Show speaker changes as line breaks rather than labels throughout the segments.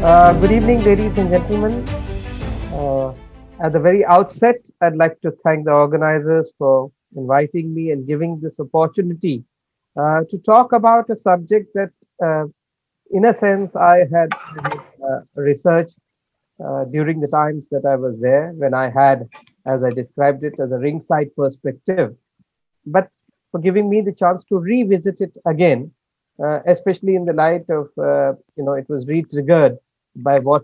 Good evening, ladies and gentlemen. Uh, at the very outset, I'd like to thank the organizers for inviting me and giving this opportunity to talk about a subject that, uh, in a sense, I had researched during the times that I was there when I had, as I described it, as a ringside perspective. But for giving me the chance to revisit it again, especially in the light of, it was re-triggered by what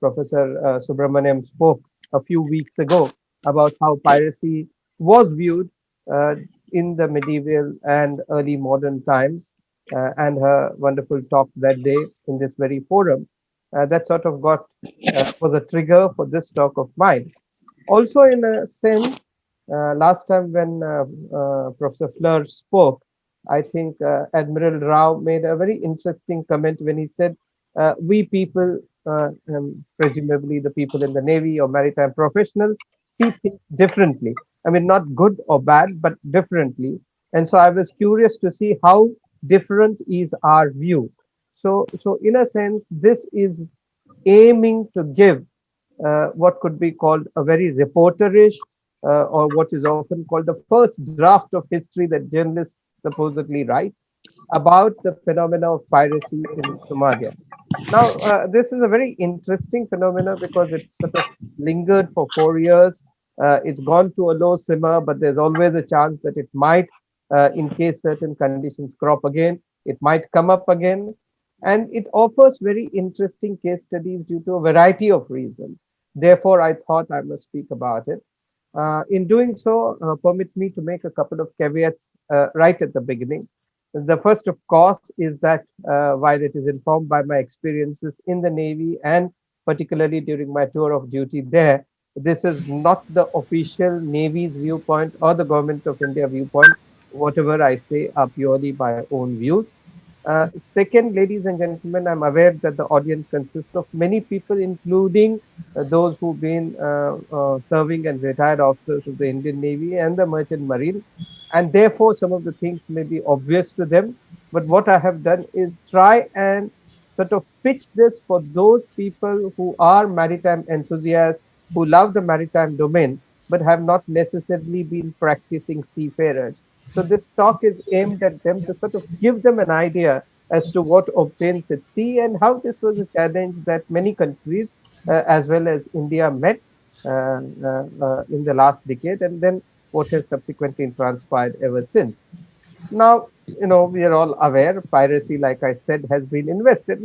Professor Subramaniam spoke a few weeks ago about how piracy was viewed uh, in the medieval and early modern times, and her wonderful talk that day in this very forum. That sort of got was a trigger for this talk of mine. Also, in a sense, last time when Professor Fleur spoke, I think Admiral Rao made a very interesting comment when he said, "We people, presumably the people in the Navy or maritime professionals, see things differently. I mean, not good or bad, but differently." And so I was curious to see how different is our view. So in a sense, this is aiming to give what could be called a very reporterish, or what is often called the first draft of history that journalists supposedly write about the phenomena of piracy in Somalia. Now, this is a very interesting phenomena because it sort of lingered for 4 years. It's gone to a low simmer, but there's always a chance that it might, in case certain conditions crop again, it might come up again. And it offers very interesting case studies due to a variety of reasons. Therefore, I thought I must speak about it. In doing so, permit me to make a couple of caveats right at the beginning. The first, of course, is that while it is informed by my experiences in the Navy and particularly during my tour of duty there, this is not the official Navy's viewpoint or the Government of India viewpoint. Whatever I say are purely my own views. Second, ladies and gentlemen, I'm aware that the audience consists of many people, including those who've been serving and retired officers of the Indian Navy and the Merchant Marine, and therefore some of the things may be obvious to them. But what I have done is try and sort of pitch this for those people who are maritime enthusiasts, who love the maritime domain, but have not necessarily been practicing seafarers. So this talk is aimed at them to sort of give them an idea as to what obtains at sea and how this was a challenge that many countries, as well as India, met in the last decade, and then what has subsequently transpired ever since. Now, we are all aware piracy, like I said, has been invested.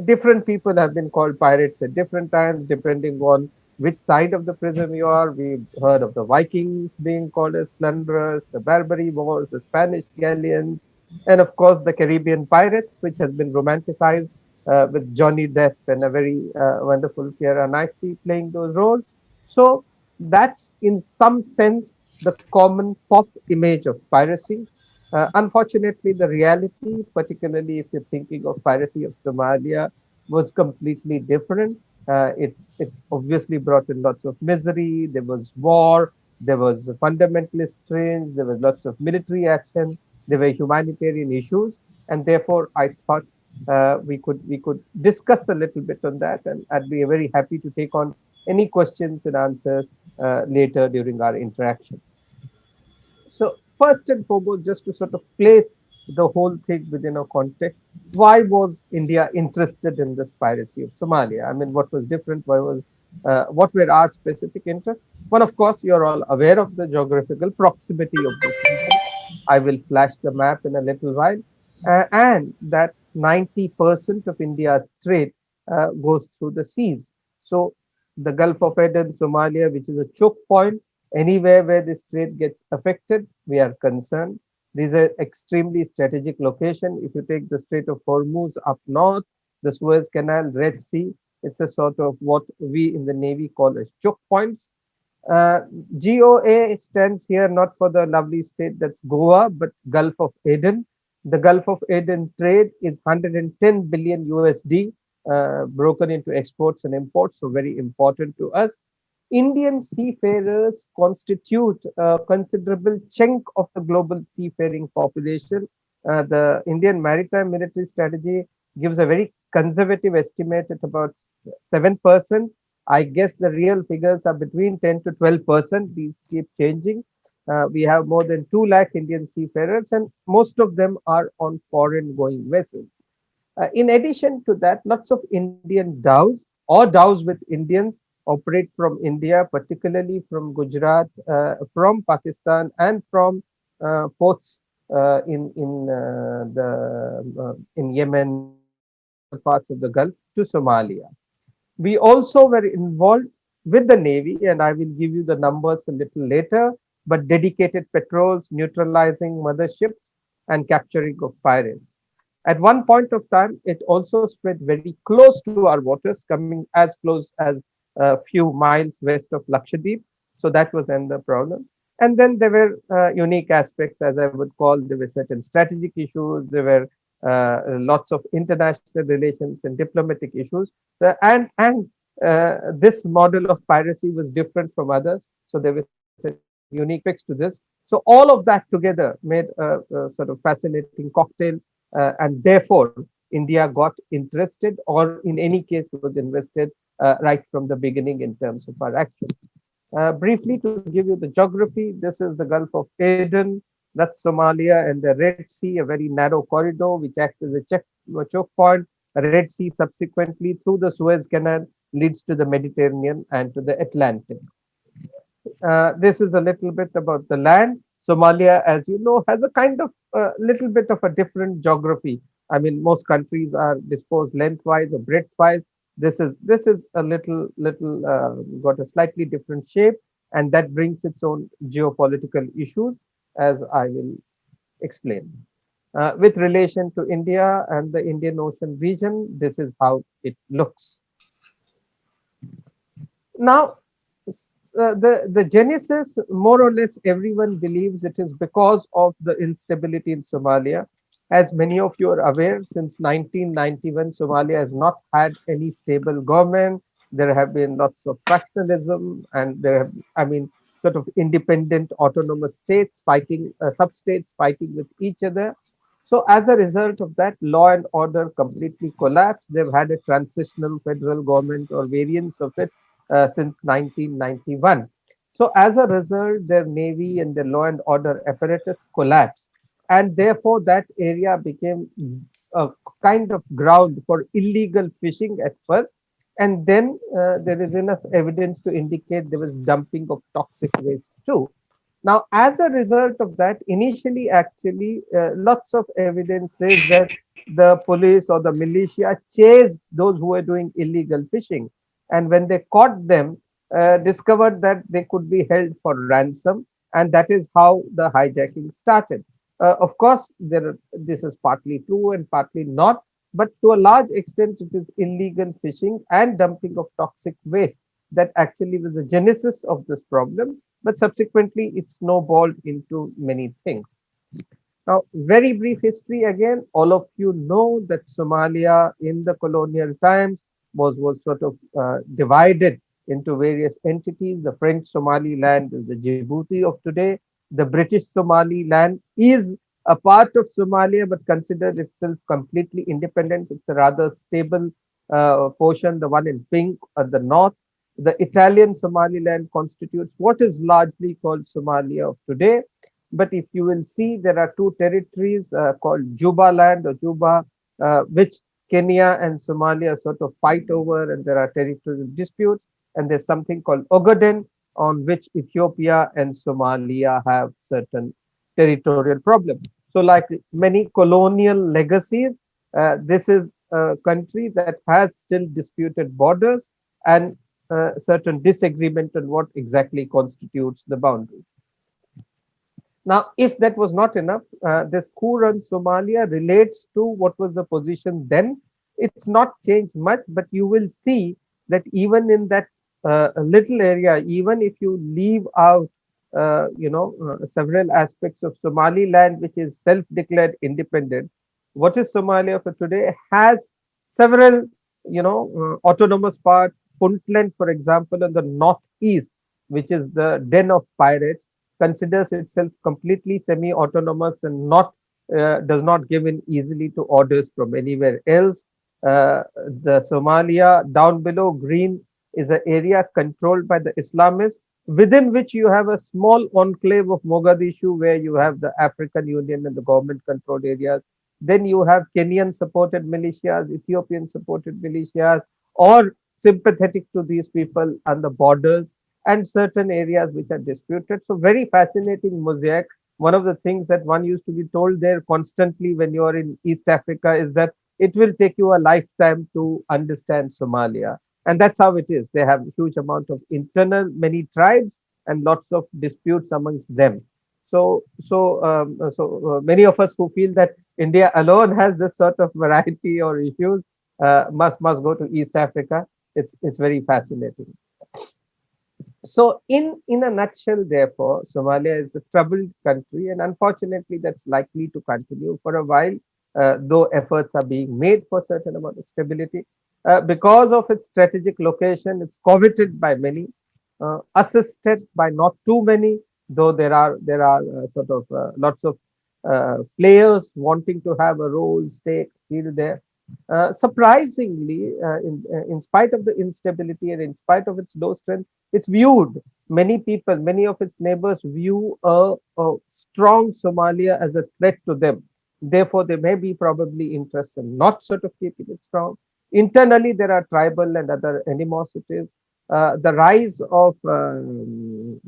Different people have been called pirates at different times, depending on which side of the prism you are. We've heard of the Vikings being called as plunderers, the Barbary Wars, the Spanish galleons, and of course the Caribbean pirates, which has been romanticized with Johnny Depp and a very wonderful Keira Knightley playing those roles. So that's in some sense the common pop image of piracy. Unfortunately, the reality, particularly if you're thinking of piracy of Somalia, was completely different. It obviously brought in lots of misery. There was war. There was fundamentalist strains. There was lots of military action. There were humanitarian issues, and therefore, I thought we could discuss a little bit on that, and I'd be very happy to take on any questions and answers later during our interaction. So first and foremost, just to sort of place the whole thing within a context, why was India interested in this piracy of Somalia? I mean, what was different? What were our specific interests? Well, of course, you're all aware of the geographical proximity of this region. I will flash the map in a little while, and that 90% of India's trade goes through the seas. So the Gulf of Aden, Somalia, which is a choke point. Anywhere where this trade gets affected, we are concerned. These are extremely strategic location. If you take the Strait of Hormuz up north, the Suez Canal, Red Sea, it's a sort of what we in the Navy call as choke points. Uh, GOA stands here not for the lovely state that's Goa, but Gulf of Aden. The Gulf of Aden trade is 110 billion USD, broken into exports and imports, so very important to us. Indian seafarers constitute a considerable chunk of the global seafaring population. The Indian maritime military strategy gives a very conservative estimate at about 7%. I guess the real figures are between 10 to 12%. These keep changing. We have more than 2 lakh Indian seafarers, and most of them are on foreign going vessels. In addition to that, lots of Indian dhows or dhows with Indians operate from India, particularly from Gujarat, from Pakistan, and from ports in Yemen and other parts of the Gulf to Somalia. We also were involved with the Navy, and I will give you the numbers a little later, but dedicated patrols, neutralizing motherships, and capturing of pirates. At one point of time, it also spread very close to our waters, coming as close as a few miles west of Lakshadweep. So that was another problem. And then there were unique aspects, as I would call. There were certain strategic issues. There were lots of international relations and diplomatic issues. This model of piracy was different from others. So there were certain unique aspects to this. So all of that together made a sort of fascinating cocktail, and therefore India got interested, or in any case was invested right from the beginning in terms of our action. Briefly, to give you the geography, this is the Gulf of Aden, that's Somalia, and the Red Sea, a very narrow corridor which acts as a choke point. Red Sea subsequently through the Suez Canal leads to the Mediterranean and to the Atlantic. This is a little bit about the land. Somalia, as you know, has a kind of little bit of a different geography. I mean, most countries are disposed lengthwise or breadthwise. This is a little got a slightly different shape, and that brings its own geopolitical issues, as I will explain. With relation to India and the Indian Ocean region, this is how it looks. Now, the genesis, more or less, everyone believes it is because of the instability in Somalia. As many of you are aware, since 1991, Somalia has not had any stable government. There have been lots of factionalism, and there have, I mean, sort of independent autonomous states fighting, sub-states fighting with each other. So as a result of that, law and order completely collapsed. They've had a transitional federal government or variants of it since 1991. So as a result, their navy and their law and order apparatus collapsed, and therefore that area became a kind of ground for illegal fishing at first, and then there is enough evidence to indicate there was dumping of toxic waste too. Now, as a result of that, initially, actually, lots of evidence says that the police or the militia chased those who were doing illegal fishing. And when they caught them, discovered that they could be held for ransom. And that is how the hijacking started. Of course, this is partly true and partly not. But to a large extent, it is illegal fishing and dumping of toxic waste that actually was the genesis of this problem, but subsequently it snowballed into many things. Now, very brief history again. All of you know that Somalia in the colonial times was sort of divided into various entities. The French Somaliland is the Djibouti of today. The British Somaliland is a part of Somalia, but considers itself completely independent. It's a rather stable portion, the one in pink at the north. The Italian Somaliland constitutes what is largely called Somalia of today. But if you will see, there are two territories called Juba land or Juba, which Kenya and Somalia sort of fight over, and there are territorial disputes. And there's something called Ogaden, on which Ethiopia and Somalia have certain territorial problems. So, like many colonial legacies, this is a country that has still disputed borders and certain disagreement on what exactly constitutes the boundaries. Now, if that was not enough, this current Somalia relates to what was the position then. It's not changed much, but you will see that even in that little area, even if you leave out, several aspects of Somaliland, which is self-declared independent, what is Somalia for today has several, autonomous parts. Puntland, for example, in the northeast, which is the den of pirates, considers itself completely semi-autonomous and not does not give in easily to orders from anywhere else. The Somalia down below green is an area controlled by the Islamists, within which you have a small enclave of Mogadishu where you have the African Union and the government controlled areas. Then you have Kenyan supported militias, Ethiopian supported militias, or sympathetic to these people on the borders, and certain areas which are disputed. So, very fascinating mosaic. One of the things that one used to be told there constantly when you are in East Africa is that it will take you a lifetime to understand Somalia. And that's how it is. They have a huge amount of internal, many tribes, and lots of disputes amongst them. So many of us who feel that India alone has this sort of variety or issues must go to East Africa. It's very fascinating. So, in a nutshell, therefore, Somalia is a troubled country, and unfortunately, that's likely to continue for a while, though efforts are being made for certain amount of stability. Because of its strategic location, it's coveted by many, assisted by not too many, though there are sort of lots of players wanting to have a role, stake, field there. Surprisingly, in spite of the instability and in spite of its low strength, it's viewed, many people, many of its neighbors view a strong Somalia as a threat to them. Therefore, they may be probably interested in not sort of keeping it strong. Internally, there are tribal and other animosities. The rise of Al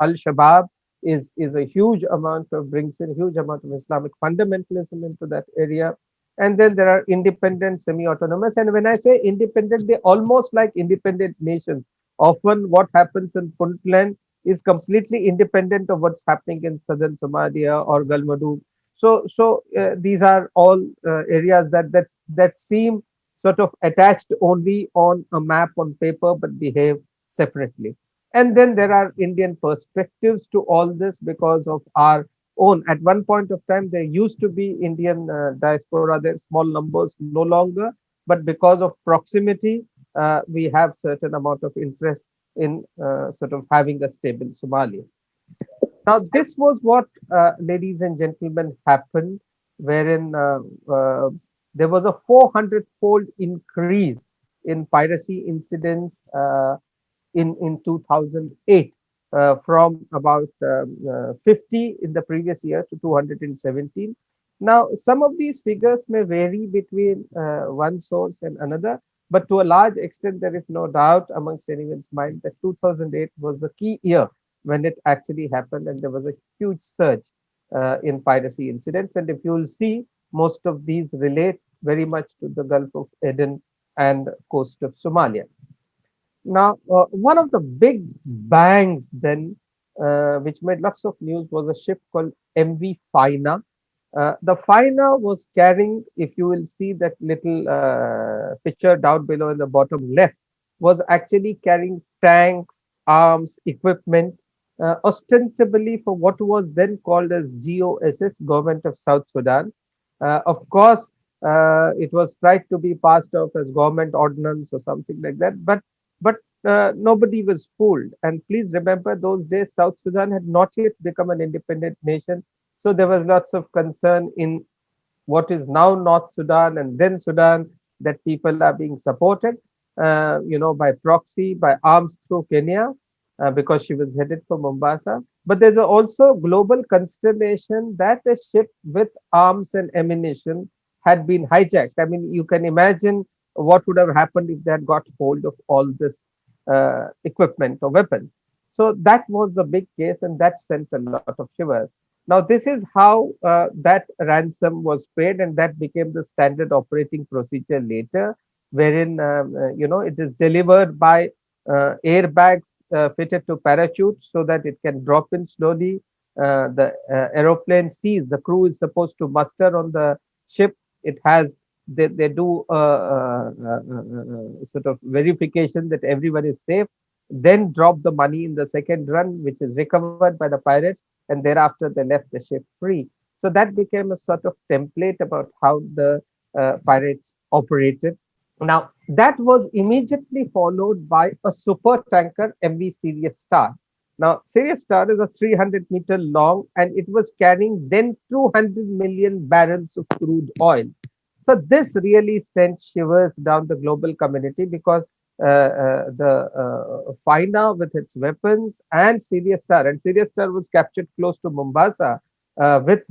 Shabaab is a huge amount of brings in huge amount of Islamic fundamentalism into that area. And then there are independent, semi-autonomous. And when I say independent, they almost like independent nations. Often, what happens in Puntland is completely independent of what's happening in southern Somalia or Galmudug. So these are all areas that seem sort of attached only on a map on paper, but behave separately. And then there are Indian perspectives to all this because of our own. At one point of time, there used to be Indian diaspora, there small numbers, no longer, but because of proximity, we have certain amount of interest in sort of having a stable Somalia. Now, this was what, ladies and gentlemen, happened, wherein there was a 400-fold increase in piracy incidents in 2008, from about 50 in the previous year to 217. Now, some of these figures may vary between one source and another, but to a large extent, there is no doubt amongst anyone's mind that 2008 was the key year when it actually happened, and there was a huge surge in piracy incidents. And if you will see, most of these relate very much to the Gulf of Aden and coast of Somalia. Now, one of the big bangs then, which made lots of news, was a ship called MV Fina. The Fina was carrying, if you will see that little picture down below in the bottom left, was actually carrying tanks, arms, equipment, ostensibly for what was then called as GOSS, Government of South Sudan. Of course, it was tried to be passed off as government ordinance or something like that, but nobody was fooled. And please remember, those days South Sudan had not yet become an independent nation, so there was lots of concern in what is now North Sudan and then Sudan, that people are being supported, by proxy, by arms through Kenya, because she was headed for Mombasa. But there's also global consternation that a ship with arms and ammunition had been hijacked. I mean, you can imagine what would have happened if they had got hold of all this equipment or weapons. So that was the big case, and that sent a lot of shivers. Now, this is how that ransom was paid, and that became the standard operating procedure later, wherein it is delivered by airbags fitted to parachutes so that it can drop in slowly. The aeroplane sees the crew is supposed to muster on the ship. It has they do sort of verification that everyone is safe, then drop the money in the second run, which is recovered by the pirates, and thereafter they left the ship free. So that became a sort of template about how the pirates operated. Now, that was immediately followed by a super tanker, MV Sirius Star. Now, Sirius Star is a 300-meter long, and it was carrying then 200 million barrels of crude oil. So this really sent shivers down the global community because the Fina with its weapons and Sirius Star was captured close to Mombasa with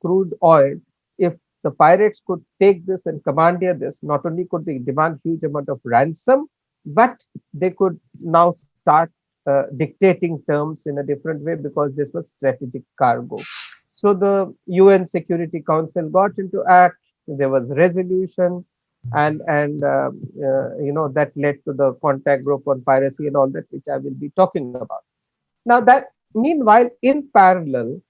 crude oil. If the pirates could take this and commandeer this, not only could they demand huge amount of ransom, but they could now start dictating terms in a different way because this was strategic cargo. So the UN Security Council got into act. There was resolution, and that led to the contact group on piracy and all that, which I will be talking about. Now that meanwhile, in parallel,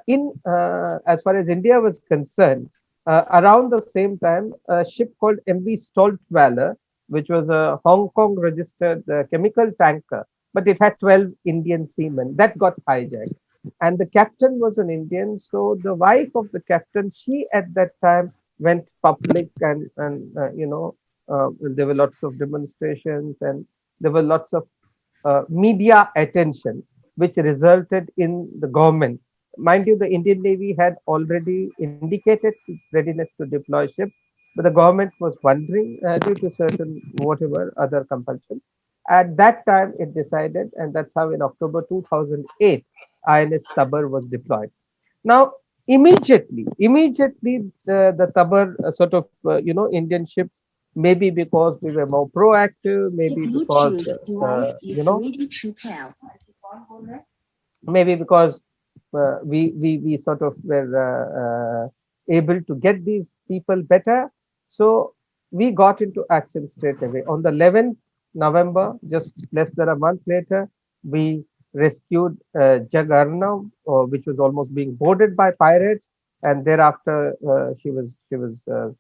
in as far as India was concerned, around the same time, a ship called MV Stolt Valor, which was a Hong Kong registered chemical tanker, but it had 12 Indian seamen that got hijacked. And the captain was an Indian, so the wife of the captain, she at that time went public, and there were lots of demonstrations and there were lots of media attention, which resulted in the government. Mind you, the Indian Navy had already indicated its readiness to deploy ships, but the government was wondering due to certain whatever other compulsions. At that time, it decided, and that's how in October 2008, INS Tabar was deployed. Now, immediately, the Tabar Indian ships, maybe because we were more proactive,
The
maybe because
Bluetooth device is
you know
ready to pair.
maybe because we sort of were able to get these people better. So we got into action straight away. On the 11th November, just less than a month later, we rescued Jagarnav, which was almost being boarded by pirates, and thereafter she was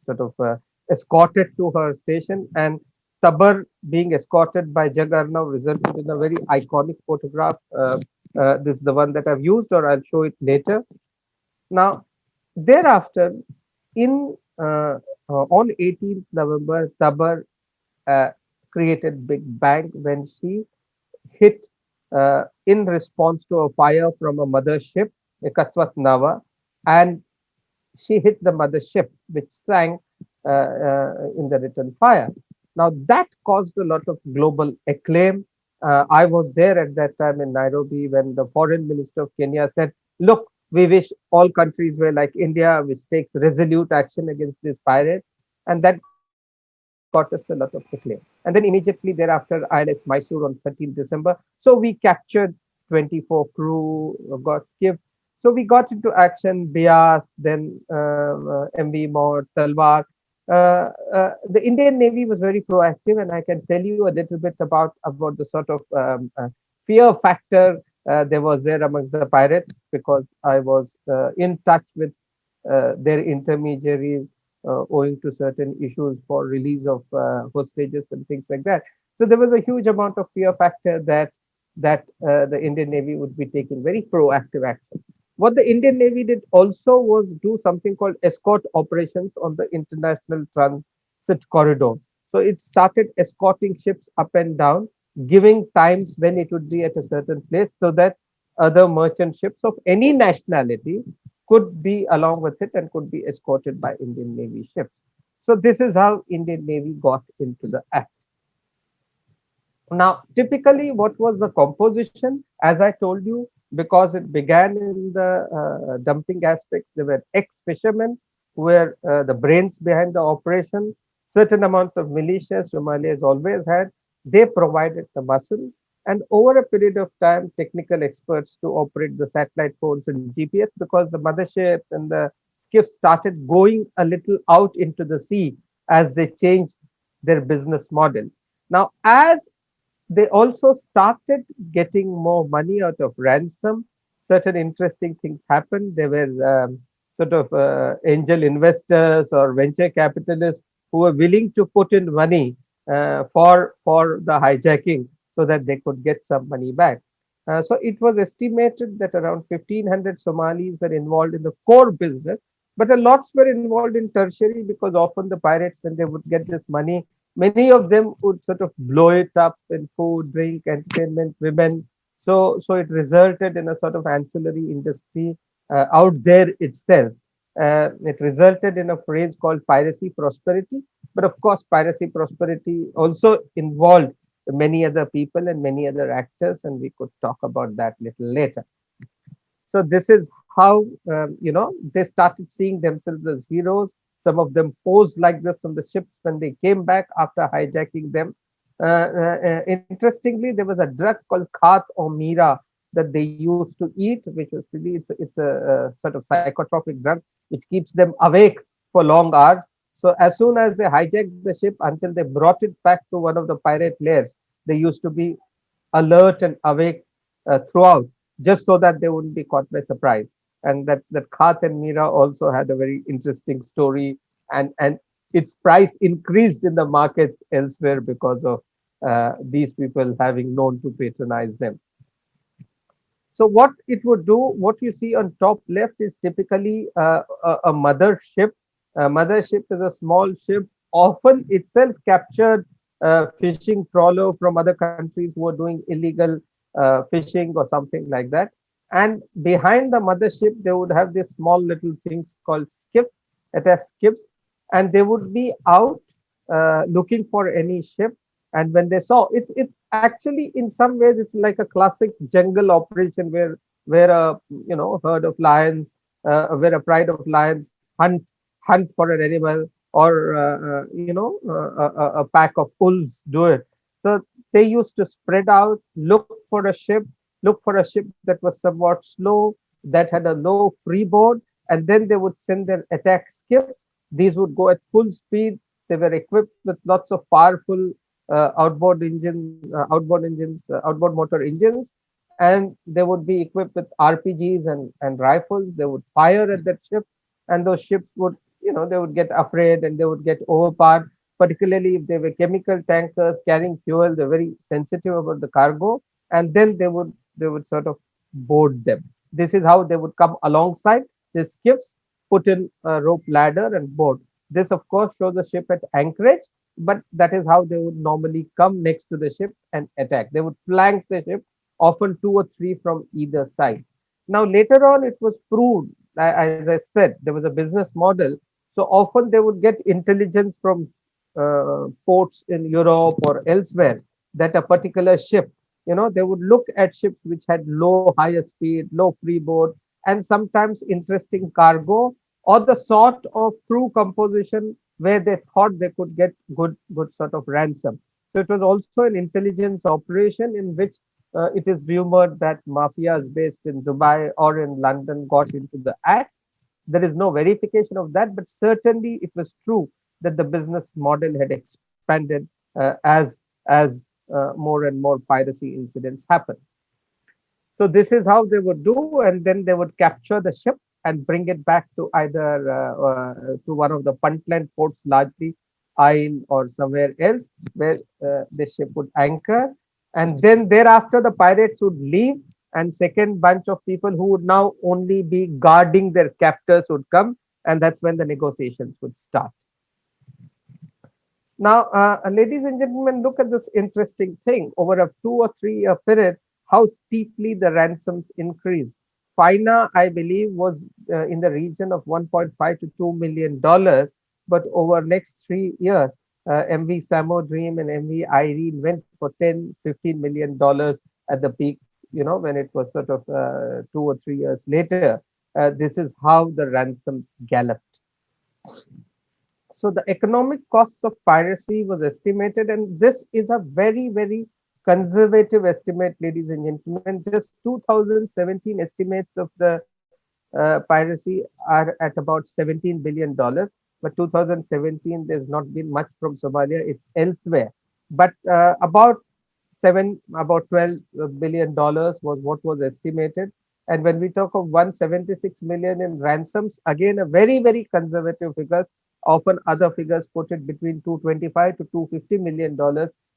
sort of escorted to her station. And Tabar being escorted by Jagarnav resulted in a very iconic photograph. This is the one that I've used, or I'll show it later. Now, thereafter, in on 18th November, Tabar uh, created big bang when she hit in response to a fire from a mothership, a Katwat Nava, and she hit the mothership, which sank in the return fire. Now, that caused a lot of global acclaim. I was there at that time in Nairobi when the foreign minister of Kenya said, look, we wish all countries were like India, which takes resolute action against these pirates. And that got us a lot of acclaim. And then immediately thereafter, INS Mysore on 13th December. So we captured 24 crew, got skipped. So we got into action, Bias, then MV Mod, Talwar. The Indian Navy was very proactive, and I can tell you a little bit about the sort of fear factor there was there amongst the pirates because I was in touch with their intermediaries owing to certain issues for release of hostages and things like that. So there was a huge amount of fear factor that the Indian Navy would be taking very proactive action. What the Indian Navy did also was do something called escort operations on the international transit corridor. So it started escorting ships up and down, giving times when it would be at a certain place so that other merchant ships of any nationality could be along with it and could be escorted by Indian Navy ships. So this is how Indian Navy got into the act. Now, typically, what was the composition? As I told you, because it began in the dumping aspects, there were ex-fishermen who were the brains behind the operation. Certain amount of militia Somalia has always had. They provided the muscle. And over a period of time, technical experts to operate the satellite phones and GPS because the motherships and the skiffs started going a little out into the sea as they changed their business model. Now, as they also started getting more money out of ransom. Certain interesting things happened. There were sort of angel investors or venture capitalists who were willing to put in money for the hijacking so that they could get some money back. So it was estimated that around 1,500 Somalis were involved in the core business, but a lots were involved in tertiary because often the pirates, when they would get this money, many of them would sort of blow it up in food, drink, entertainment, women. So it resulted in a sort of ancillary industry out there itself. It resulted in a phrase called piracy prosperity. But of course, piracy prosperity also involved many other people and many other actors, and we could talk about that little later. So this is how they started seeing themselves as heroes. Some of them posed like this on the ships when they came back after hijacking them. Interestingly, there was a drug called khat or mira that they used to eat, which was really it's a sort of psychotropic drug which keeps them awake for long hours. So as soon as they hijacked the ship until they brought it back to one of the pirate lairs, they used to be alert and awake throughout, just so that they wouldn't be caught by surprise. And that Khat and Mira also had a very interesting story, and its price increased in the markets elsewhere because of these people having known to patronize them. So what it would do, what you see on top left is typically a mothership. A mothership is a small ship, often itself captured fishing trawler from other countries who are doing illegal fishing or something like that. And behind the mothership, they would have these small little things called skiffs, attached skiffs, and they would be out looking for any ship. And when they saw, it's actually in some ways it's like a classic jungle operation where a herd of lions, where a pride of lions hunt for an animal, or a pack of wolves do it. So they used to spread out, look for a ship that was somewhat slow, that had a low freeboard, and then they would send their attack skiffs. These would go at full speed. They were equipped with lots of powerful outboard motor engines, and they would be equipped with RPGs and rifles. They would fire at that ship, and those ships would, they would get afraid and they would get overpowered. Particularly if they were chemical tankers carrying fuel, they're very sensitive about the cargo, and then they would sort of board them. This is how they would come alongside the skiffs, put in a rope ladder and board. This, of course, shows the ship at anchorage, but that is how they would normally come next to the ship and attack. They would flank the ship, often two or three from either side. Now, later on, it was proved, as I said, there was a business model. So often they would get intelligence from ports in Europe or elsewhere that a particular ship, they would look at ships which had low higher speed, low freeboard, and sometimes interesting cargo, or the sort of crew composition where they thought they could get good sort of ransom. So it was also an intelligence operation in which it is rumored that mafias based in Dubai or in London got into the act. There is no verification of that, but certainly it was true that the business model had expanded as more and more piracy incidents happen. So this is how they would do, and then they would capture the ship and bring it back to either to one of the Puntland ports, largely Isle or somewhere else, where the ship would anchor, and then thereafter the pirates would leave, and second bunch of people who would now only be guarding their captors would come, and that's when the negotiations would start. Now, ladies and gentlemen, look at this interesting thing. Over a 2 or 3 year period, how steeply the ransoms increased. FINA, I believe, was in the region of 1.5 to $2 million, but over next 3 years, MV Samo Dream and MV Irene went for 10, $15 million at the peak. When it was sort of 2 or 3 years later, this is how the ransoms galloped. So the economic costs of piracy was estimated, and this is a very, very conservative estimate, ladies and gentlemen. Just 2017 estimates of the piracy are at about $17 billion. But 2017, there's not been much from Somalia; it's elsewhere. But about $12 billion was what was estimated. And when we talk of 176 million in ransoms, again a very, very conservative figures. Often other figures put it between 225 to $250 million.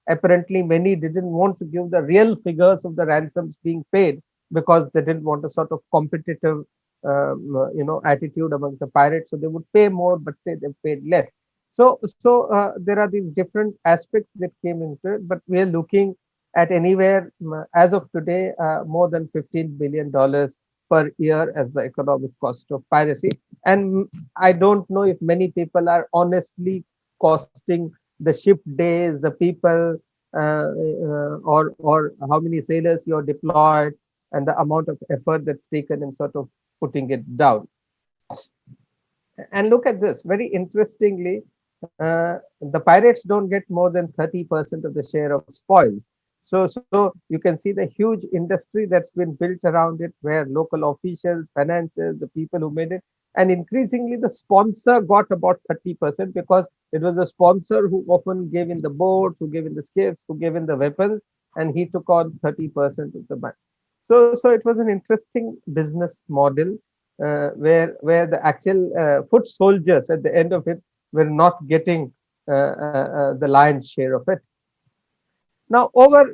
Apparently, many didn't want to give the real figures of the ransoms being paid because they didn't want a sort of competitive, attitude amongst the pirates. So they would pay more, but say they paid less. So there are these different aspects that came into it. But we are looking at anywhere as of today more than $15 billion per year as the economic cost of piracy. And I don't know if many people are honestly costing the ship days, the people, or how many sailors you're deployed, and the amount of effort that's taken in sort of putting it down. And look at this. Very interestingly, the pirates don't get more than 30% of the share of spoils. So you can see the huge industry that's been built around it, where local officials, financiers, the people who made it, and increasingly the sponsor got about 30% because it was the sponsor who often gave in the boats, who gave in the skiffs, who gave in the weapons, and he took on 30% of the money. So it was an interesting business model where the actual foot soldiers at the end of it were not getting the lion's share of it. Now, over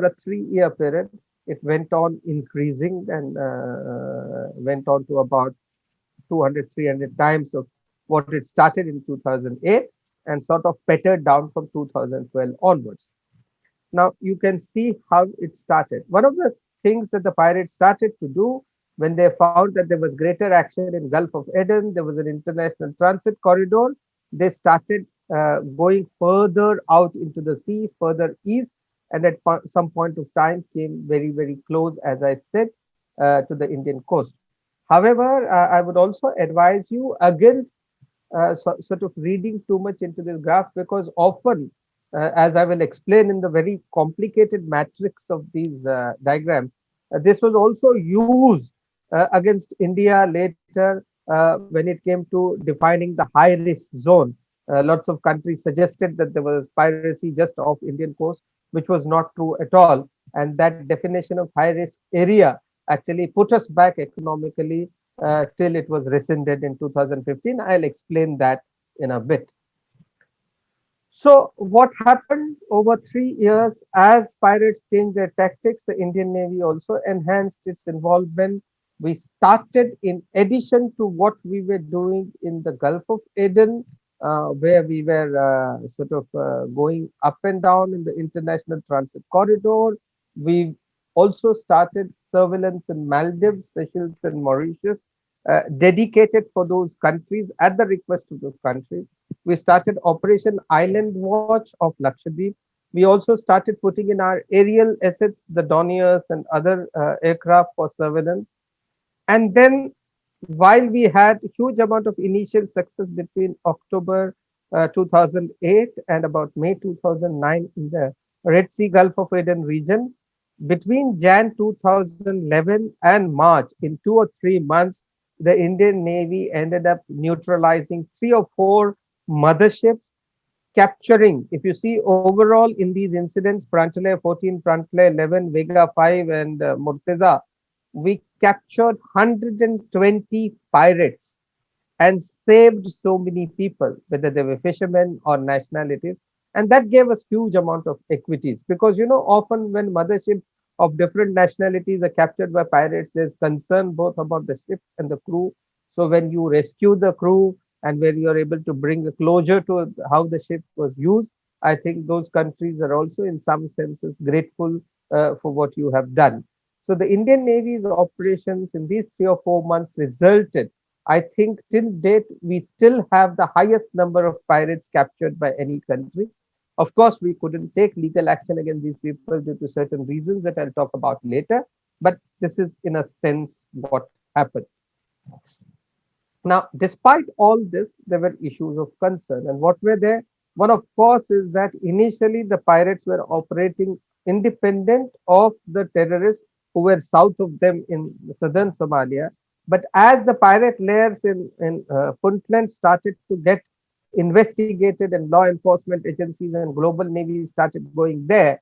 a 3 year period, it went on increasing and went on to about 200, 300 times of what it started in 2008 and sort of petered down from 2012 onwards. Now you can see how it started. One of the things that the pirates started to do when they found that there was greater action in Gulf of Aden, there was an international transit corridor. They started going further out into the sea, further east, and at some point of time came very, very close, as I said, to the Indian coast. However, I would also advise you against sort of reading too much into this graph because often, as I will explain in the very complicated matrix of these diagrams, this was also used against India later when it came to defining the high risk zone. Lots of countries suggested that there was piracy just off Indian coast, which was not true at all. And that definition of high risk area actually put us back economically till it was rescinded in 2015. I'll explain that in a bit. So, what happened over 3 years as pirates changed their tactics? The Indian Navy also enhanced its involvement. We started, in addition to what we were doing in the Gulf of Aden, where we were sort of going up and down in the international transit corridor. We also started surveillance in Maldives, Seychelles, and Mauritius, dedicated for those countries at the request of those countries. We started Operation Island Watch of Lakshadweep. We also started putting in our aerial assets, the Doniers and other aircraft for surveillance. And then, while we had a huge amount of initial success between October 2008 and about May 2009 in the Red Sea Gulf of Aden region, between Jan 2011 and March, in 2 or 3 months, the Indian Navy ended up neutralizing 3 or 4 motherships, capturing, if you see overall in these incidents, Prantale 14, Prantale 11, Vega 5, and Murtaza, we captured 120 pirates and saved so many people, whether they were fishermen or nationalities. And that gave us huge amount of equities because, often when motherships of different nationalities are captured by pirates, there's concern both about the ship and the crew. So when you rescue the crew and when you're able to bring a closure to how the ship was used, I think those countries are also in some senses grateful for what you have done. So the Indian Navy's operations in these 3 or 4 months resulted, I think till date, we still have the highest number of pirates captured by any country. Of course, we couldn't take legal action against these people due to certain reasons that I'll talk about later, but this is in a sense what happened. Now, despite all this, there were issues of concern. And what were there? One, of course, is that initially the pirates were operating independent of the terrorists who were south of them in southern Somalia. But as the pirate layers in Puntland started to get investigated and law enforcement agencies and global navies started going there,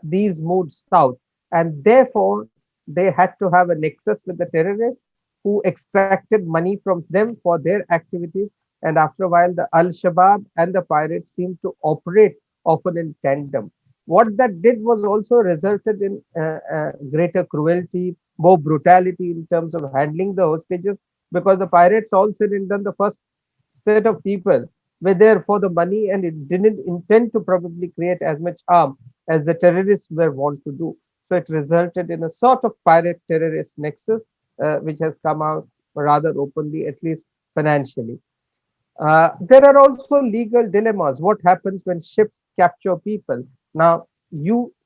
these moved south. And therefore, they had to have a nexus with the terrorists who extracted money from them for their activities. And after a while, the Al Shabaab and the pirates seemed to operate often in tandem. What that did was also resulted in greater cruelty, more brutality in terms of handling the hostages, because the pirates all said and done the first set of people were there for the money, and it didn't intend to probably create as much harm as the terrorists were want to do. So it resulted in a sort of pirate terrorist nexus, which has come out rather openly, at least financially. There are also legal dilemmas. What happens when ships capture people? Now,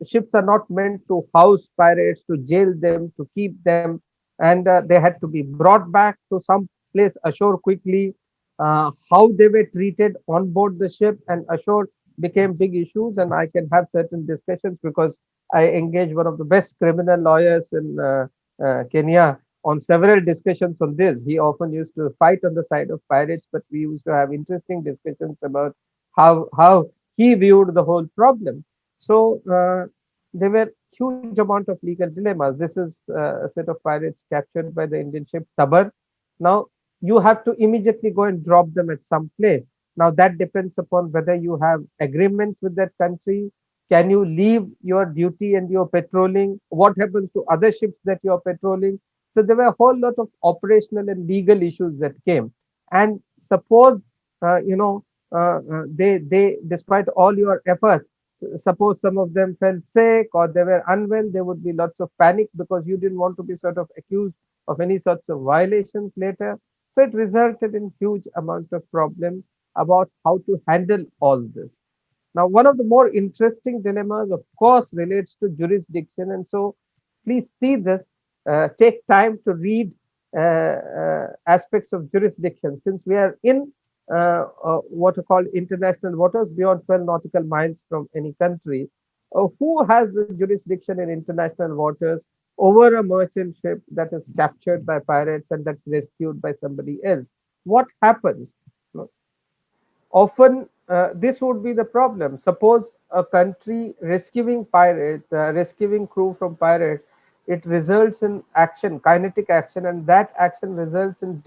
ships are not meant to house pirates, to jail them, to keep them, and they had to be brought back to some place ashore quickly. How they were treated on board the ship and ashore became big issues, and I can have certain discussions because I engage one of the best criminal lawyers in Kenya on several discussions on this. He often used to fight on the side of pirates, but we used to have interesting discussions about how he viewed the whole problem. So there were huge amount of legal dilemmas. This is a set of pirates captured by the Indian ship Tabar. Now you have to immediately go and drop them at some place. Now that depends upon whether you have agreements with that country. Can you leave your duty and your patrolling? What happens to other ships that you are patrolling? So there were a whole lot of operational and legal issues that came. And suppose, despite all your efforts, suppose some of them fell sick or they were unwell, there would be lots of panic because you didn't want to be sort of accused of any sorts of violations later. So it resulted in huge amount of problems about how to handle all this. Now, one of the more interesting dilemmas, of course, relates to jurisdiction. And so please see this, take time to read aspects of jurisdiction. Since we are in what are called international waters beyond 12 nautical miles from any country, who has the jurisdiction in international waters over a merchant ship that is captured by pirates and that's rescued by somebody else? What happens? Often this would be the problem. Suppose a country rescuing pirates, rescuing crew from pirates, it results in action, kinetic action, and that action results in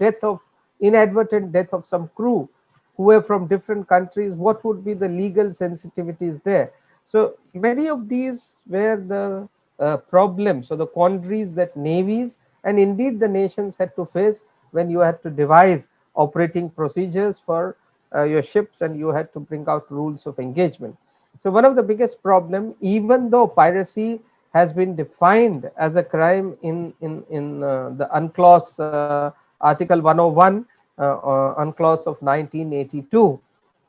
inadvertent death of some crew who were from different countries. What would be the legal sensitivities there? So many of these were the problems or the quandaries that navies and indeed the nations had to face when you had to devise operating procedures for your ships, and you had to bring out rules of engagement. So one of the biggest problem, even though piracy has been defined as a crime in the UNCLOS Article 101, UNCLOS of 1982,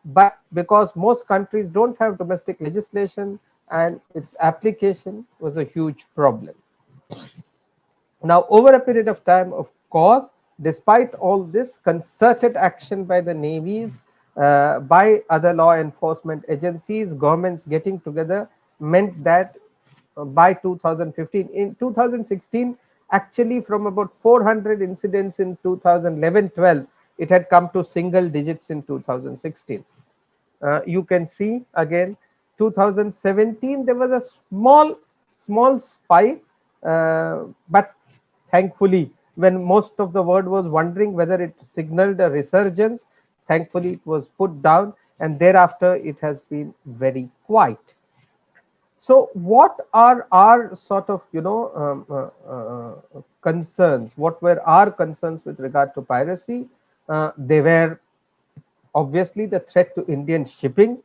but because most countries don't have domestic legislation and its application was a huge problem. Now, over a period of time, of course, despite all this, concerted action by the navies, by other law enforcement agencies, governments getting together, meant that by 2015, in 2016, actually from about 400 incidents in 2011-12, it had come to single digits in 2016. You can see again 2017 there was a small spike, but thankfully when most of the world was wondering whether it signaled a resurgence, thankfully it was put down, and thereafter it has been very quiet. So what are our sort of concerns? What were our concerns with regard to piracy? They were obviously the threat to Indian shipping.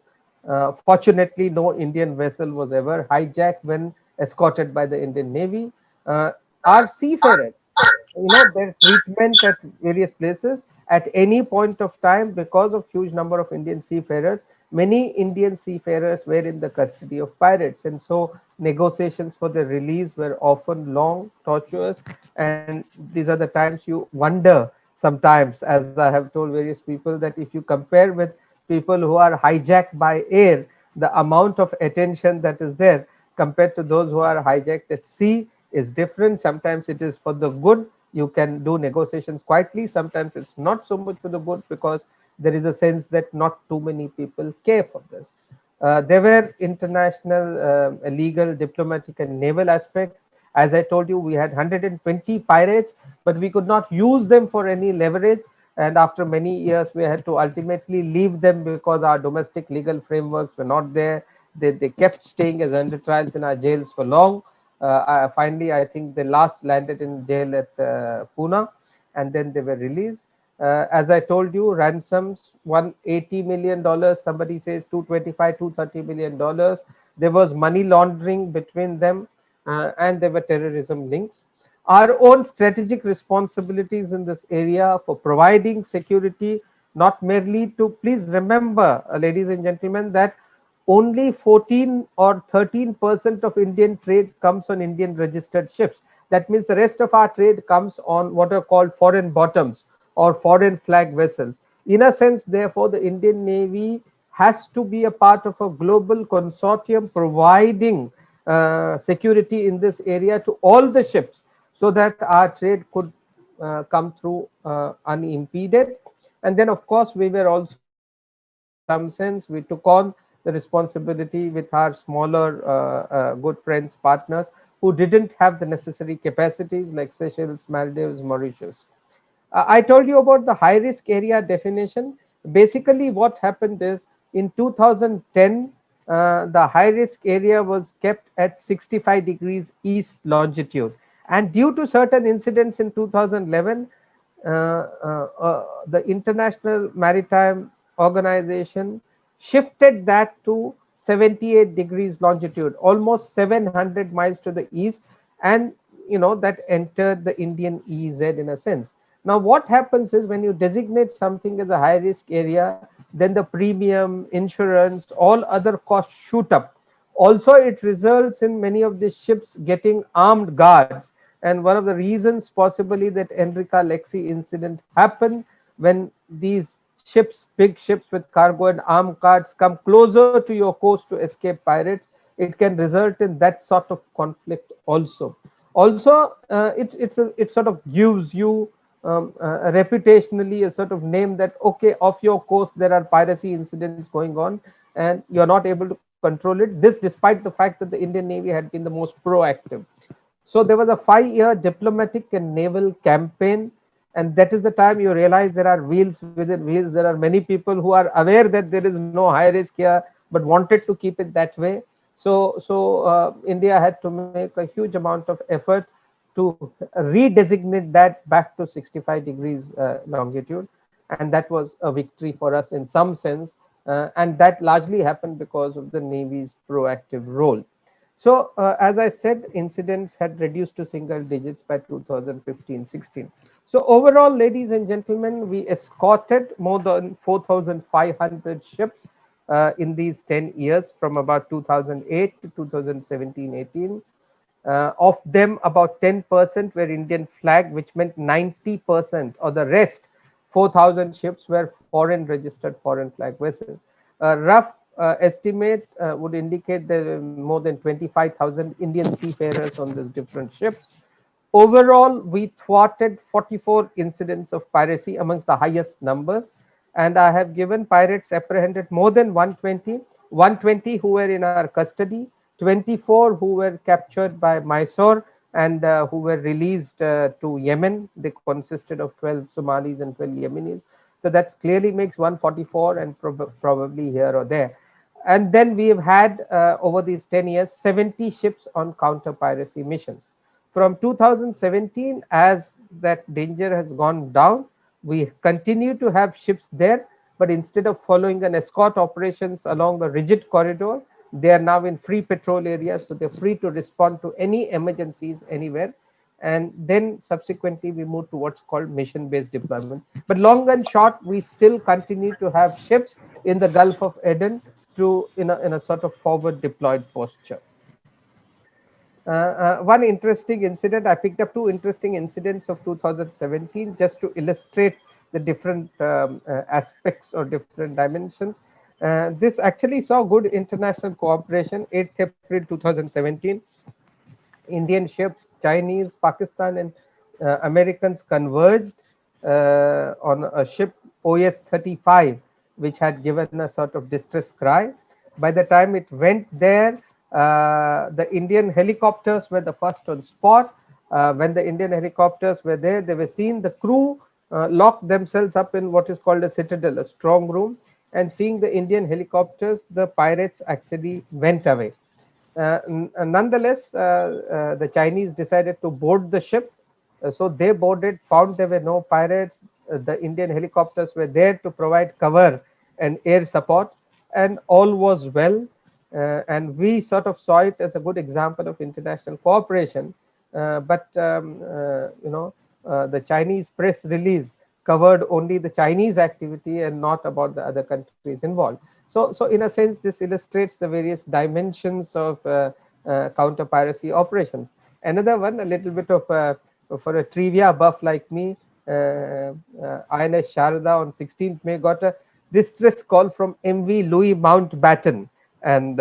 Fortunately, no Indian vessel was ever hijacked when escorted by the Indian Navy. Our seafarers, their treatment at various places at any point of time, because of huge number of Indian seafarers, many Indian seafarers were in the custody of pirates, and so negotiations for their release were often long, tortuous, and these are the times you wonder sometimes, as I have told various people, that if you compare with people who are hijacked by air, the amount of attention that is there compared to those who are hijacked at sea is different. Sometimes it is for the good. You can do negotiations quietly. Sometimes it's not so much for the good because there is a sense that not too many people care for this. There were international, legal, diplomatic, and naval aspects. As I told you, we had 120 pirates, but we could not use them for any leverage. And after many years, we had to ultimately leave them because our domestic legal frameworks were not there. They kept staying as under trials in our jails for long. Finally, I think they last landed in jail at Pune, and then they were released. As I told you, ransoms $180 million. Somebody says 225, $230 million. There was money laundering between them, and there were terrorism links. Our own strategic responsibilities in this area for providing security, not merely to, please remember, ladies and gentlemen, that only 14 or 13% of Indian trade comes on Indian registered ships. That means the rest of our trade comes on what are called foreign bottoms or foreign flag vessels. In a sense, therefore, the Indian Navy has to be a part of a global consortium providing security in this area to all the ships so that our trade could come through unimpeded. And then, of course, we were also, in some sense, we took on the responsibility with our smaller good friends, partners who didn't have the necessary capacities like Seychelles, Maldives, Mauritius. I told you about the high risk area definition. Basically, what happened is in 2010, the high risk area was kept at 65 degrees east longitude. And due to certain incidents in 2011, the International Maritime Organization shifted that to 78 degrees longitude, almost 700 miles to the east, and that entered the Indian EEZ in a sense. Now, what happens is when you designate something as a high risk area, then the premium, insurance, all other costs shoot up. Also, it results in many of the ships getting armed guards. And one of the reasons possibly that Enrica Lexi incident happened when these ships, big ships with cargo and armed guards come closer to your coast to escape pirates, it can result in that sort of conflict also. Also, it sort of gives you reputationally a sort of name that, okay, off your coast there are piracy incidents going on and you're not able to control it. This despite the fact that the Indian Navy had been the most proactive. So there was a 5-year diplomatic and naval campaign, and that is the time you realize there are wheels within wheels. There are many people who are aware that there is no high risk here, but wanted to keep it that way. So India had to make a huge amount of effort to redesignate that back to 65 degrees longitude, and that was a victory for us in some sense, and that largely happened because of the Navy's proactive role. So, as I said, incidents had reduced to single digits by 2015-16. So, overall, ladies and gentlemen, we escorted more than 4,500 ships in these 10 years from about 2008 to 2017-18. Of them, about 10% were Indian flag, which meant 90%, or the rest, 4,000 ships, were foreign registered foreign flag vessels. A rough estimate would indicate there were more than 25,000 Indian seafarers on these different ships. Overall, we thwarted 44 incidents of piracy, amongst the highest numbers. And I have given pirates apprehended more than 120 who were in our custody, 24 who were captured by Mysore and who were released to Yemen. They consisted of 12 Somalis and 12 Yemenis. So that clearly makes 144 and probably here or there. And then we have had over these 10 years 70 ships on counter piracy missions. From 2017, as that danger has gone down, we continue to have ships there, but instead of following an escort operations along a rigid corridor, they are now in free patrol areas, so they're free to respond to any emergencies anywhere. And then subsequently we move to what's called mission-based deployment. But long and short, we still continue to have ships in the Gulf of Aden in a sort of forward deployed posture. One interesting incident, I picked up two interesting incidents of 2017 just to illustrate the different aspects or different dimensions. This actually saw good international cooperation. 8th April 2017, Indian ships, Chinese, Pakistan, and Americans converged on a ship OS 35, which had given a sort of distress cry. By the time it went there, the Indian helicopters were the first on spot. When the Indian helicopters were there, they were seen. The crew locked themselves up in what is called a citadel, a strong room, and seeing the Indian helicopters, the pirates actually went away. Nonetheless, the Chinese decided to board the ship. So they boarded, found there were no pirates. The Indian helicopters were there to provide cover and air support, and all was well. And we sort of saw it as a good example of international cooperation. But the Chinese press release covered only the Chinese activity and not about the other countries involved. So in a sense, this illustrates the various dimensions of counter piracy operations. Another one, a little bit of for a trivia buff like me, INS Sharda on 16th May got a distress call from MV Louis Mountbatten, and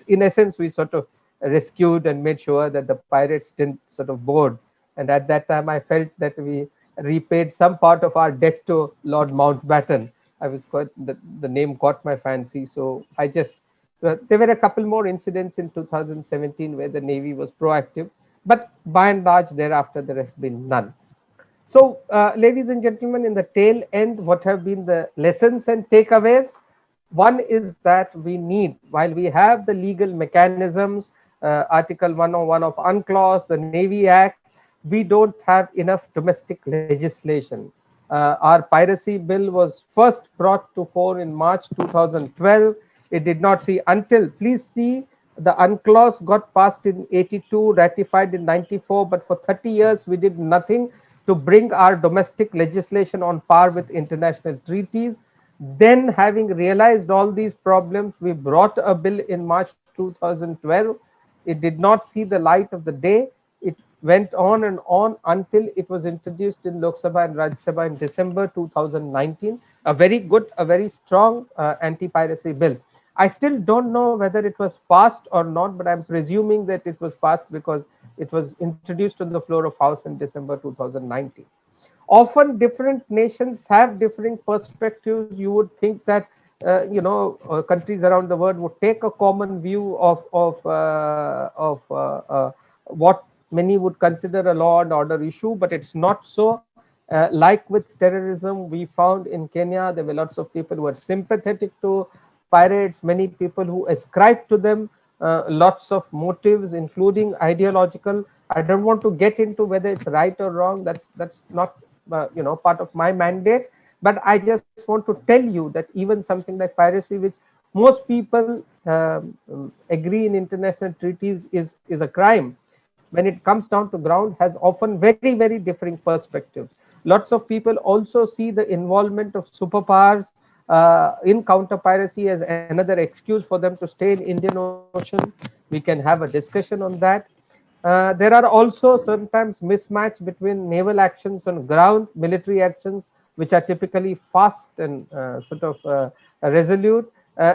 in essence, we sort of rescued and made sure that the pirates didn't sort of board. And at that time, I felt that we repaid some part of our debt to Lord Mountbatten. I was quite the name caught my fancy, so I just there were a couple more incidents in 2017 where the Navy was proactive, but by and large, thereafter there has been none. So, ladies and gentlemen, in the tail end, what have been the lessons and takeaways? One is that we need, while we have the legal mechanisms, Article 101 of UNCLOS, the Navy Act, we don't have enough domestic legislation. Our piracy bill was first brought to fore in March 2012. It did not see until, please see, the UNCLOS got passed in 82, ratified in 94, but for 30 years we did nothing to bring our domestic legislation on par with international treaties. Then, having realized all these problems, we brought a bill in March 2012. It did not see the light of the day. It went on and on until it was introduced in Lok Sabha and Rajya Sabha in December 2019. A very good, a very strong anti-piracy bill. I still don't know whether it was passed or not, but I'm presuming that it was passed because it was introduced on the floor of House in December 2019. Often different nations have differing perspectives. You would think that countries around the world would take a common view of what many would consider a law and order issue, but it's not so. Like with terrorism, we found in Kenya there were lots of people who were sympathetic to pirates, many people who ascribe to them lots of motives, including ideological. I don't want to get into whether it's right or wrong. That's not part of my mandate. But I just want to tell you that even something like piracy, which most people agree in international treaties is a crime, when it comes down to ground, has often very differing perspectives. Lots of people also see the involvement of superpowers in counter piracy as another excuse for them to stay in Indian Ocean. We can have a discussion on that. There are also sometimes mismatch between naval actions on ground, military actions, which are typically fast and resolute,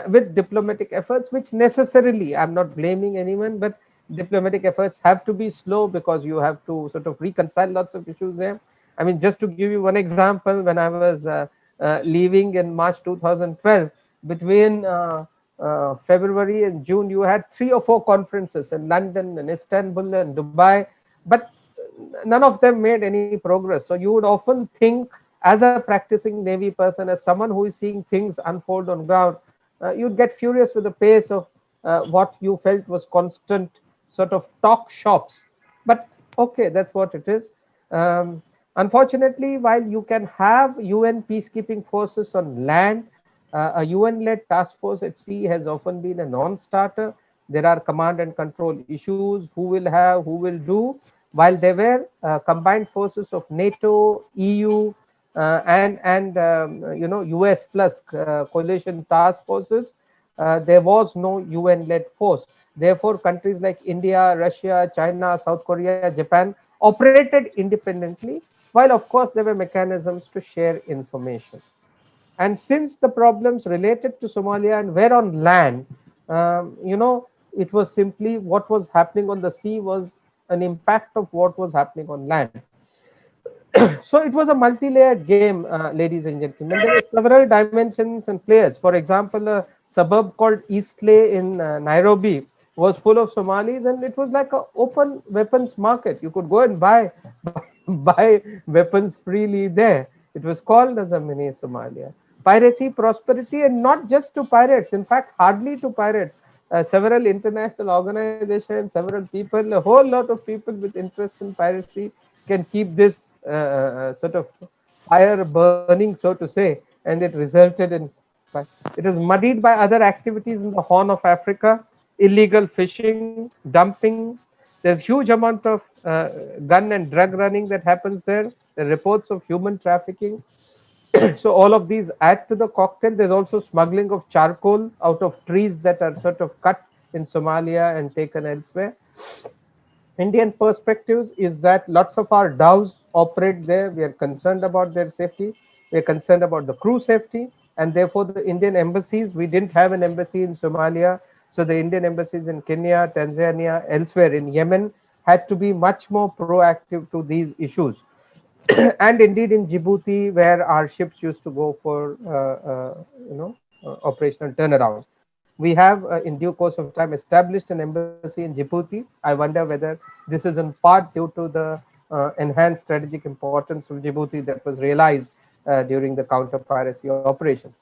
with diplomatic efforts, which necessarily, I'm not blaming anyone, but diplomatic efforts have to be slow because you have to sort of reconcile lots of issues there. I mean, just to give you one example, when I was leaving in March 2012, between February and June, you had 3 or 4 conferences in London and Istanbul and Dubai, but none of them made any progress. So you would often think, as a practicing Navy person, as someone who is seeing things unfold on ground, you'd get furious with the pace of what you felt was constant sort of talk shops. But okay, that's what it is. Unfortunately, while you can have UN peacekeeping forces on land, a UN-led task force at sea has often been a non-starter. There are command and control issues, who will have, who will do. While there were combined forces of NATO, EU, and US plus coalition task forces, there was no UN-led force. Therefore, countries like India, Russia, China, South Korea, Japan operated independently, while of course there were mechanisms to share information. And since the problems related to Somalia and were on land, it was simply what was happening on the sea was an impact of what was happening on land. So it was a multi-layered game, ladies and gentlemen. There were several dimensions and players. For example, a suburb called Eastley in Nairobi was full of Somalis, and it was like an open weapons market. You could go and buy weapons freely there. It was called as a mini Somalia. Piracy, prosperity, and not just to pirates. In fact, hardly to pirates. several international organizations, several people, a whole lot of people with interest in piracy can keep this sort of fire burning, so to say, and it resulted in it is muddied by other activities in the Horn of Africa, illegal fishing, dumping. There's huge amount of gun and drug running that happens there. The reports of human trafficking. So all of these add to the cocktail. There's also smuggling of charcoal out of trees that are sort of cut in Somalia and taken elsewhere. Indian perspectives is that lots of our dhows operate there. We are concerned about their safety. We are concerned about the crew safety, and therefore the Indian embassies. We didn't have an embassy in Somalia, so the Indian embassies in Kenya, Tanzania, elsewhere in Yemen had to be much more proactive to these issues. And indeed in Djibouti, where our ships used to go for operational turnaround. We have, in due course of time, established an embassy in Djibouti. I wonder whether this is in part due to the enhanced strategic importance of Djibouti that was realized during the counter piracy operations.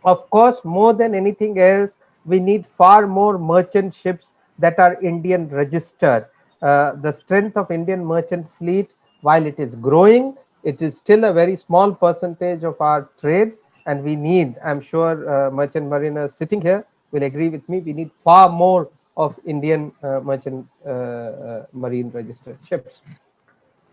Of course, more than anything else, we need far more merchant ships that are Indian registered. The strength of Indian merchant fleet, while it is growing, it is still a very small percentage of our trade, and we need, I'm sure merchant mariners sitting here will agree with me, we need far more of Indian merchant marine registered ships.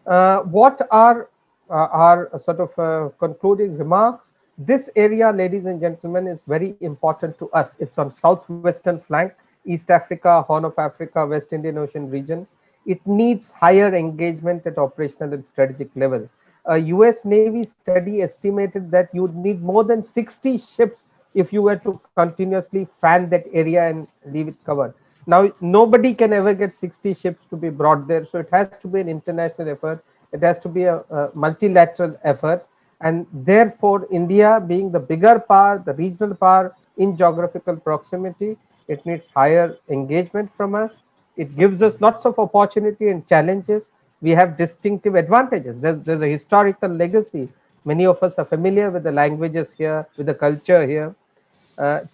What are our sort of concluding remarks? This area, ladies and gentlemen, is very important to us. It's on southwestern flank, East Africa, Horn of Africa, West Indian Ocean region. It needs higher engagement at operational and strategic levels. A US Navy study estimated that you'd need more than 60 ships if you were to continuously fan that area and leave it covered. Now, nobody can ever get 60 ships to be brought there. So it has to be an international effort. It has to be a multilateral effort. And therefore, India being the bigger power, the regional power in geographical proximity, it needs higher engagement from us. It gives us lots of opportunity and challenges. We have distinctive advantages. There's a historical legacy. Many of us are familiar with the languages here, with the culture here.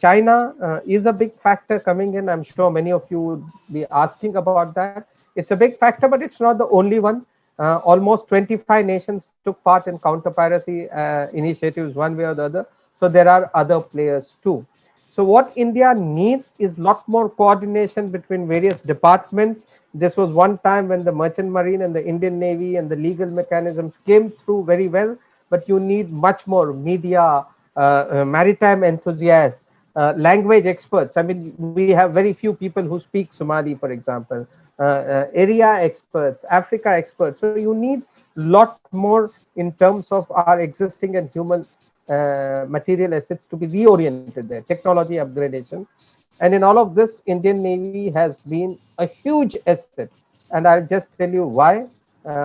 China is a big factor coming in. I'm sure many of you would be asking about that. It's a big factor, but it's not the only one. Almost 25 nations took part in counter piracy initiatives one way or the other. So there are other players too. So what India needs is lot more coordination between various departments. This was one time when the Merchant Marine and the Indian Navy and the legal mechanisms came through very well, but you need much more media, maritime enthusiasts, language experts. I mean, we have very few people who speak Somali, for example, area experts, Africa experts. So you need lot more in terms of our existing and human material assets to be reoriented there, technology upgradation. And in all of this, Indian Navy has been a huge asset. And I'll just tell you why.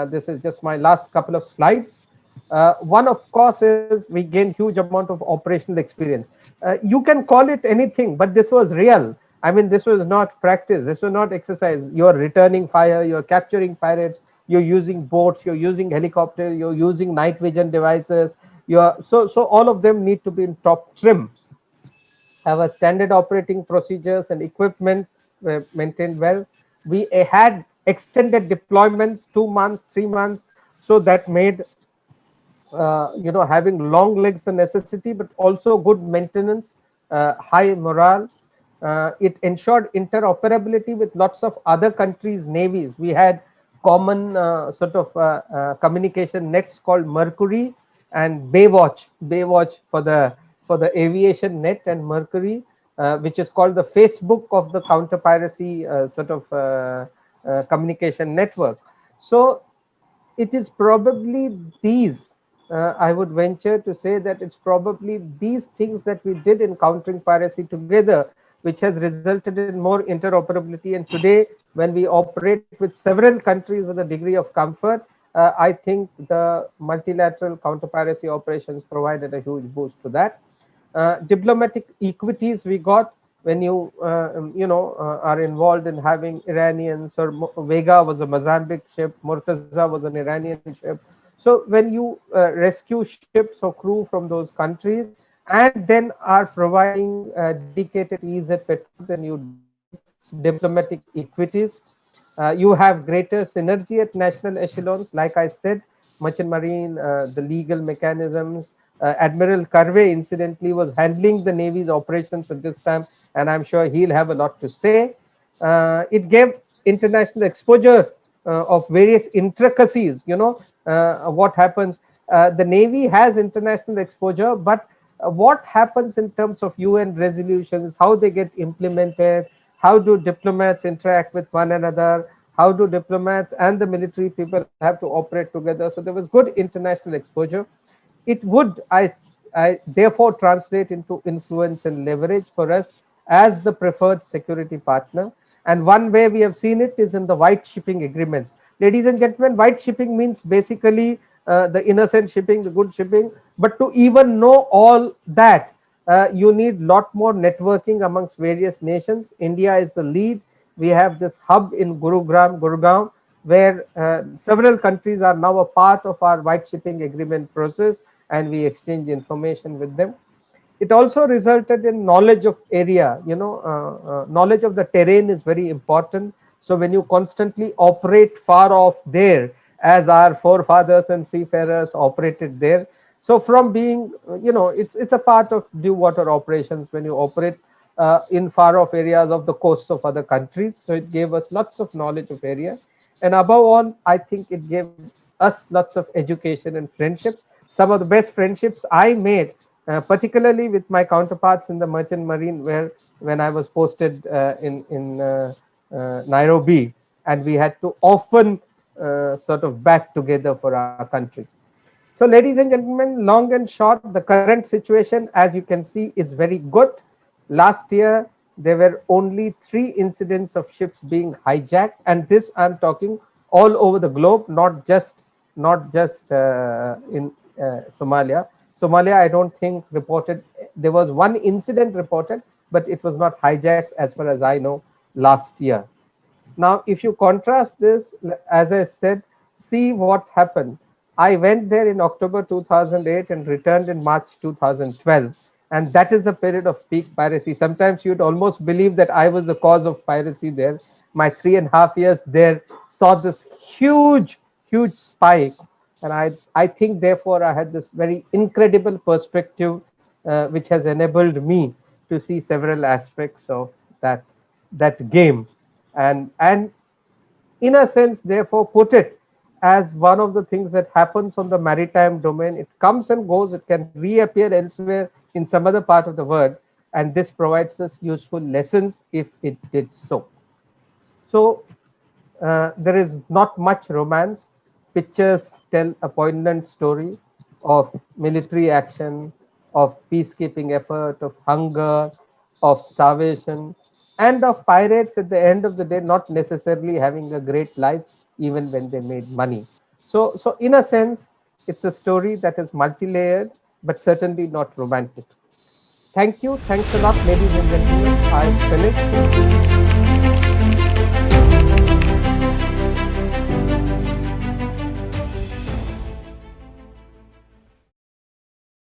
This is just my last couple of slides. One, of course, is we gain huge amount of operational experience. You can call it anything, but this was real. I mean, this was not practice. This was not exercise. You're returning fire. You're capturing pirates. You're using boats. You're using helicopters. You're using night vision devices. So all of them need to be in top trim. Our standard operating procedures and equipment were maintained well. We had extended deployments, 2 months, 3 months. So that made having long legs a necessity, but also good maintenance, high morale. It ensured interoperability with lots of other countries' navies. We had common sort of communication nets called Mercury and Baywatch. Baywatch for the aviation net, and Mercury, which is called the Facebook of the counter piracy sort of communication network. So it is probably these, I would venture to say that it's probably these things that we did in countering piracy together, which has resulted in more interoperability. And today, when we operate with several countries with a degree of comfort, I think the multilateral counter piracy operations provided a huge boost to that. Diplomatic equities we got when you are involved in having Iranians, or Vega was a Mozambique ship, Murtaza was an Iranian ship. So when you rescue ships or crew from those countries, and then are providing dedicated EZ patrols, and you develop diplomatic equities. You have greater synergy at national echelons. Like I said, merchant marine, the legal mechanisms. Admiral Karve, incidentally, was handling the Navy's operations at this time, and I'm sure he'll have a lot to say. It gave international exposure of various intricacies. What happens? The Navy has international exposure, but what happens in terms of UN resolutions, how they get implemented, how do diplomats interact with one another, how do diplomats and the military people have to operate together. So there was good international exposure. It would, I therefore translate into influence and leverage for us as the preferred security partner. And one way we have seen it is in the white shipping agreements. Ladies and gentlemen, white shipping means basically the innocent shipping, the good shipping. But to even know all that, you need lot more networking amongst various nations. India is the lead. We have this hub in Gurugram, where several countries are now a part of our white shipping agreement process, and we exchange information with them. It also resulted in knowledge of area. Knowledge of the terrain is very important. So when you constantly operate far off there, as our forefathers and seafarers operated there, so from being, it's a part of deep water operations when you operate in far off areas of the coasts of other countries. So it gave us lots of knowledge of area, and above all, I think it gave us lots of education and friendships. Some of the best friendships I made, particularly with my counterparts in the merchant marine, where when I was posted in Nairobi, and we had to often sort of bat together for our country. So, ladies and gentlemen, long and short, the current situation, as you can see, is very good. Last year, there were only 3 incidents of ships being hijacked, and this I'm talking all over the globe, not just in Somalia. Somalia, I don't think reported. There was one incident reported, but it was not hijacked, as far as I know, last year. Now, if you contrast this, as I said, see what happened. I went there in October 2008 and returned in March 2012. And that is the period of peak piracy. Sometimes you'd almost believe that I was the cause of piracy there. My 3.5 years there saw this huge spike. And I think, therefore, I had this very incredible perspective, which has enabled me to see several aspects of that, that game. And in a sense, therefore, put it as one of the things that happens on the maritime domain. It comes and goes, it can reappear elsewhere in some other part of the world, and this provides us useful lessons if it did so. So there is not much romance. Pictures tell a poignant story of military action, of peacekeeping effort, of hunger, of starvation, and of pirates at the end of the day not necessarily having a great life even when they made money. So in a sense, it's a story that is multi-layered, but certainly not romantic. Thank you. Thanks a lot, ladies and gentlemen. I finished.